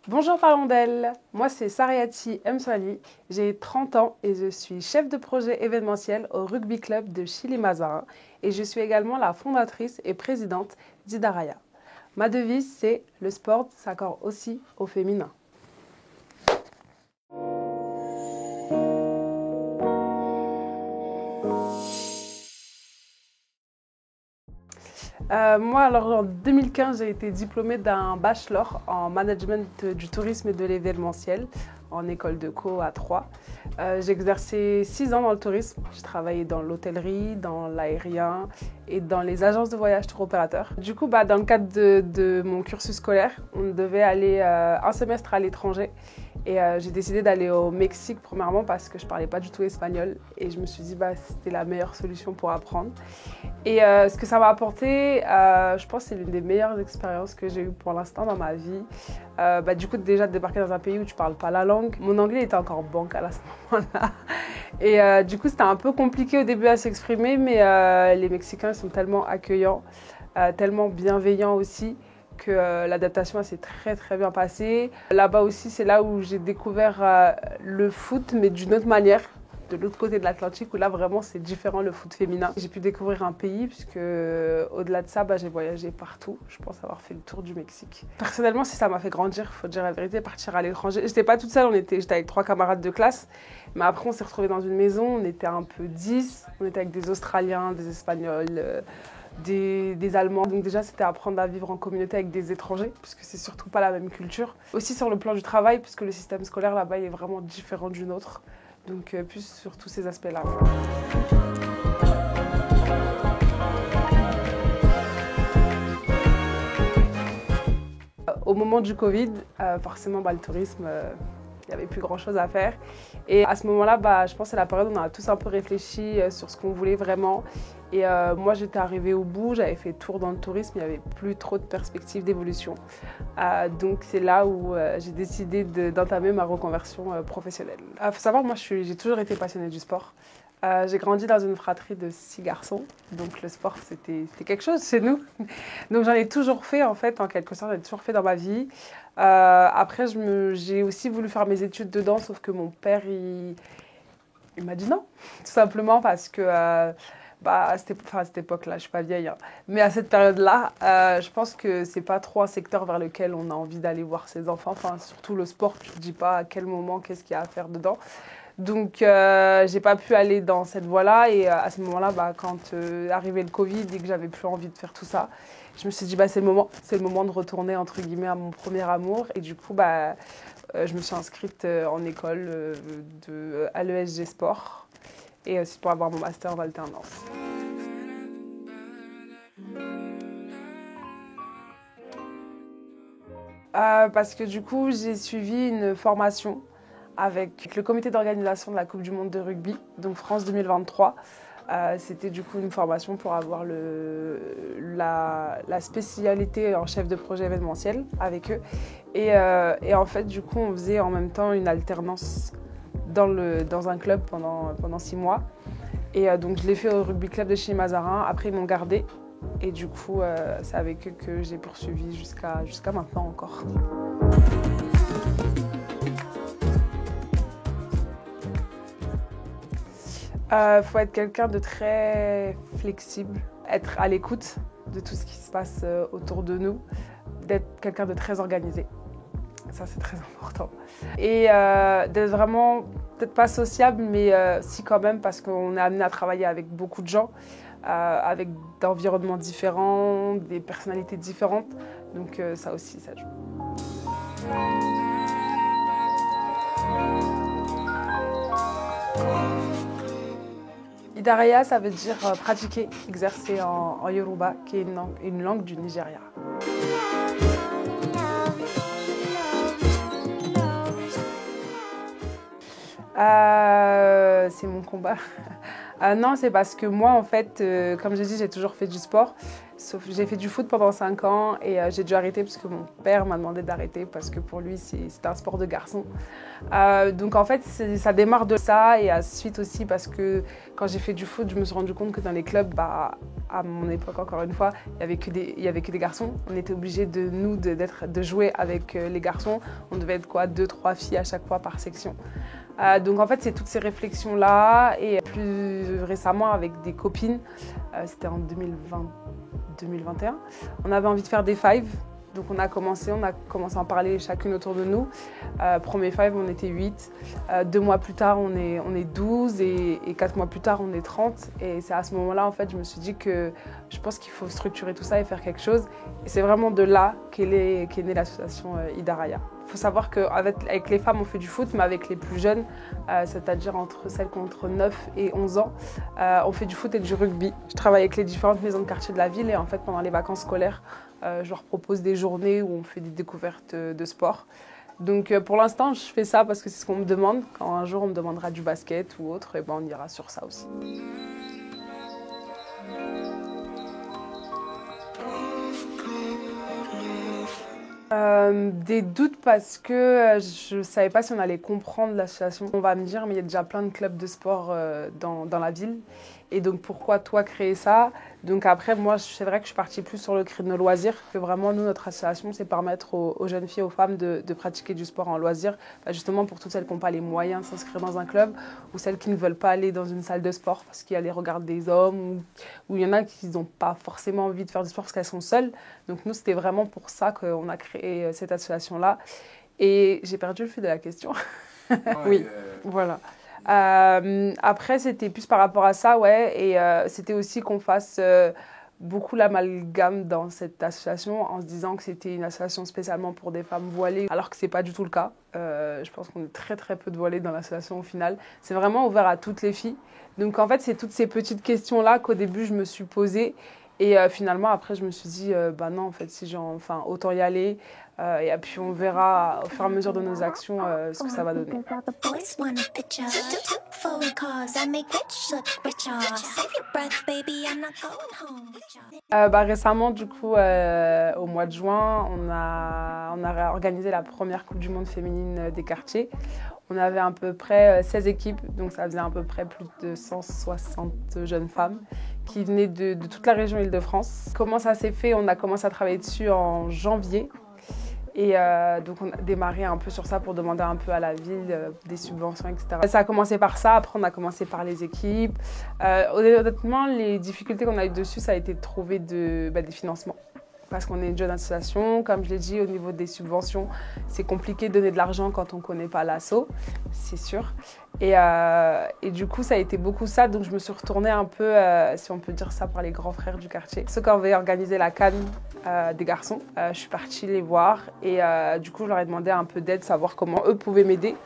Bonjour parlons d'elle, moi c'est Sariati Mswali, j'ai 30 ans et je suis chef de projet événementiel au Rugby Club de Chili-Mazarin et je suis également la fondatrice et présidente d'Idaraya. Ma devise c'est « Le sport s'accorde aussi au féminin ». Moi, alors en 2015, j'ai été diplômée d'un bachelor en management du tourisme et de l'événementiel en école de co à Troyes. J'ai exercé 6 ans dans le tourisme. J'ai travaillé dans l'hôtellerie, dans l'aérien et dans les agences de voyage tour opérateurs. Du coup, dans le cadre de mon cursus scolaire, on devait aller un semestre à l'étranger. Et j'ai décidé d'aller au Mexique premièrement parce que je ne parlais pas du tout espagnol et je me suis dit c'était la meilleure solution pour apprendre. Et ce que ça m'a apporté, je pense que c'est l'une des meilleures expériences que j'ai eues pour l'instant dans ma vie. Du coup, déjà de débarquer dans un pays où tu ne parles pas la langue. Mon anglais était encore bancal à ce moment-là. Et du coup, c'était un peu compliqué au début à s'exprimer, mais les Mexicains sont tellement accueillants, tellement bienveillants aussi, que l'adaptation s'est très très bien passée. Là-bas aussi, c'est là où j'ai découvert le foot, mais d'une autre manière, de l'autre côté de l'Atlantique, où là vraiment c'est différent le foot féminin. J'ai pu découvrir un pays, puisque au-delà de ça, j'ai voyagé partout. Je pense avoir fait le tour du Mexique. Personnellement, si ça m'a fait grandir, il faut dire la vérité, partir à l'étranger. J'étais pas toute seule, j'étais avec 3 camarades de classe, mais après on s'est retrouvés dans une maison, on était un peu 10, on était avec des Australiens, des Espagnols, des Allemands. Donc déjà, c'était apprendre à vivre en communauté avec des étrangers, puisque c'est surtout pas la même culture. Aussi sur le plan du travail, puisque le système scolaire là-bas est vraiment différent du nôtre. Donc plus sur tous ces aspects-là. Au moment du Covid, forcément le tourisme, il n'y avait plus grand-chose à faire. Et à ce moment-là, je pense que c'est la période où on a tous un peu réfléchi sur ce qu'on voulait vraiment. Et moi, j'étais arrivée au bout, j'avais fait tour dans le tourisme, il n'y avait plus trop de perspectives d'évolution. Donc c'est là où j'ai décidé d'entamer ma reconversion professionnelle. Il faut savoir, moi, j'ai toujours été passionnée du sport. J'ai grandi dans une fratrie de 6 garçons, donc le sport c'était quelque chose chez nous. Donc j'en ai toujours fait en fait, en quelque sorte, j'en ai toujours fait dans ma vie. Après j'ai aussi voulu faire mes études dedans, sauf que mon père il m'a dit non, tout simplement parce que à cette époque-là, je suis pas vieille, hein, mais à cette période-là, je pense que c'est pas trop un secteur vers lequel on a envie d'aller voir ses enfants. Enfin, surtout le sport, tu te dis pas à quel moment, qu'est-ce qu'il y a à faire dedans. Donc, j'ai pas pu aller dans cette voie-là. Et à ce moment-là, quand arrivait le Covid et que j'avais plus envie de faire tout ça, je me suis dit, c'est le moment de retourner, entre guillemets, à mon premier amour. Et du coup, je me suis inscrite en école à l'ESG Sport. Et aussi pour avoir mon master en alternance. Parce que du coup, j'ai suivi une formation avec le comité d'organisation de la Coupe du Monde de rugby, donc France 2023. C'était du coup une formation pour avoir la spécialité en chef de projet événementiel avec eux. Et en fait, du coup, on faisait en même temps une alternance dans un club pendant 6 mois. Et donc, je l'ai fait au Rugby Club de Chili-Mazarin. Après, ils m'ont gardée. Et du coup, c'est avec eux que j'ai poursuivi jusqu'à maintenant encore. Faut être quelqu'un de très flexible, être à l'écoute de tout ce qui se passe autour de nous, d'être quelqu'un de très organisé. Ça, c'est très important. Et d'être vraiment, peut-être pas sociable, mais si quand même, parce qu'on est amené à travailler avec beaucoup de gens, avec d'environnements différents, des personnalités différentes. Donc ça aussi, ça joue. Idaraya, ça veut dire pratiquer, exercer en Yoruba, qui est une langue du Nigeria. C'est mon combat. Non, c'est parce que moi, en fait, comme j'ai dit, j'ai toujours fait du sport. Sauf j'ai fait du foot pendant 5 ans et j'ai dû arrêter parce que mon père m'a demandé d'arrêter parce que pour lui, c'était un sport de garçon. Donc en fait, ça démarre de ça et ensuite aussi parce que quand j'ai fait du foot, je me suis rendu compte que dans les clubs, à mon époque encore une fois, il y avait que des garçons. On était obligés de jouer avec les garçons. On devait être 2-3 filles à chaque fois par section. Donc en fait, c'est toutes ces réflexions-là et plus récemment avec des copines, c'était en 2021, on avait envie de faire des fives. Donc on a commencé à en parler chacune autour de nous. Premier five, on était 8. 2 mois plus tard, on est 12 et 4 mois plus tard, on est 30. Et c'est à ce moment-là, en fait, je me suis dit que je pense qu'il faut structurer tout ça et faire quelque chose. Et c'est vraiment de là qu'est née l'association Idaraya. Il faut savoir qu'avec les femmes, on fait du foot, mais avec les plus jeunes, c'est-à-dire entre celles qui ont entre 9 et 11 ans, on fait du foot et du rugby. Je travaille avec les différentes maisons de quartier de la ville et en fait, pendant les vacances scolaires, je leur propose des journées où on fait des découvertes de sport. Donc pour l'instant, je fais ça parce que c'est ce qu'on me demande. Quand un jour on me demandera du basket ou autre, et ben on ira sur ça aussi. Des doutes parce que je ne savais pas si on allait comprendre l'association. On va me dire, mais il y a déjà plein de clubs de sport dans la ville. Et donc, pourquoi toi créer ça? Donc après, moi, c'est vrai que je suis partie plus sur le créneau loisir, que vraiment, nous, notre association, c'est permettre aux jeunes filles, aux femmes de pratiquer du sport en loisir, justement pour toutes celles qui n'ont pas les moyens de s'inscrire dans un club, ou celles qui ne veulent pas aller dans une salle de sport parce qu'il y a les regards des hommes, ou il y en a qui n'ont pas forcément envie de faire du sport parce qu'elles sont seules. Donc nous, c'était vraiment pour ça qu'on a créé cette association-là. Et j'ai perdu le fil de la question. Ouais, oui, voilà. Après, c'était plus par rapport à ça, ouais, et c'était aussi qu'on fasse beaucoup l'amalgame dans cette association en se disant que c'était une association spécialement pour des femmes voilées, alors que c'est pas du tout le cas. Je pense qu'on est très très peu de voilées dans l'association au final. C'est vraiment ouvert à toutes les filles. Donc en fait, c'est toutes ces petites questions-là qu'au début je me suis posée. Et finalement, après, je me suis dit, non, en fait, autant y aller. Et puis, on verra au fur et à mesure de nos actions ce que ça va donner. Récemment, du coup, au mois de juin, on a organisé la première Coupe du Monde féminine des quartiers. On avait à peu près 16 équipes, donc ça faisait à peu près plus de 160 jeunes femmes qui venaient de toute la région Île-de-France. Comment ça s'est fait? On a commencé à travailler dessus en janvier. Et donc on a démarré un peu sur ça pour demander un peu à la ville des subventions, etc. Ça a commencé par ça, après on a commencé par les équipes. Honnêtement, les difficultés qu'on a eues dessus, ça a été de trouver des financements. Parce qu'on est une jeune association, comme je l'ai dit, au niveau des subventions, c'est compliqué de donner de l'argent quand on ne connaît pas l'asso, c'est sûr. Et du coup, ça a été beaucoup ça, donc je me suis retournée un peu, si on peut dire ça, par les grands frères du quartier. Ceux qui avaient organisé la CAN des garçons, je suis partie les voir et du coup, je leur ai demandé un peu d'aide, savoir comment eux pouvaient m'aider.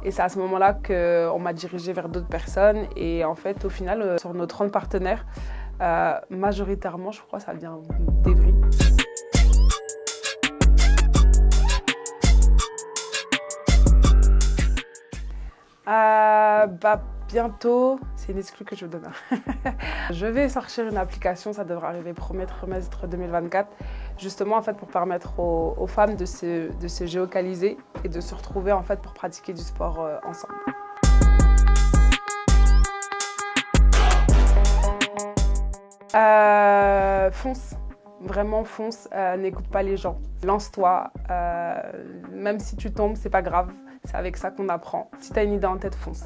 Et c'est à ce moment-là qu'on m'a dirigée vers d'autres personnes. Et en fait, au final, sur nos 30 partenaires, majoritairement, je crois, ça vient d'Evry. Bientôt, c'est une exclue que je vous donne. Je vais sortir une application, ça devrait arriver premier trimestre 2024, justement en fait pour permettre aux femmes de se géocaliser et de se retrouver en fait pour pratiquer du sport ensemble. Fonce, vraiment fonce, n'écoute pas les gens, lance-toi, même si tu tombes, c'est pas grave, c'est avec ça qu'on apprend. Si tu as une idée en tête, fonce.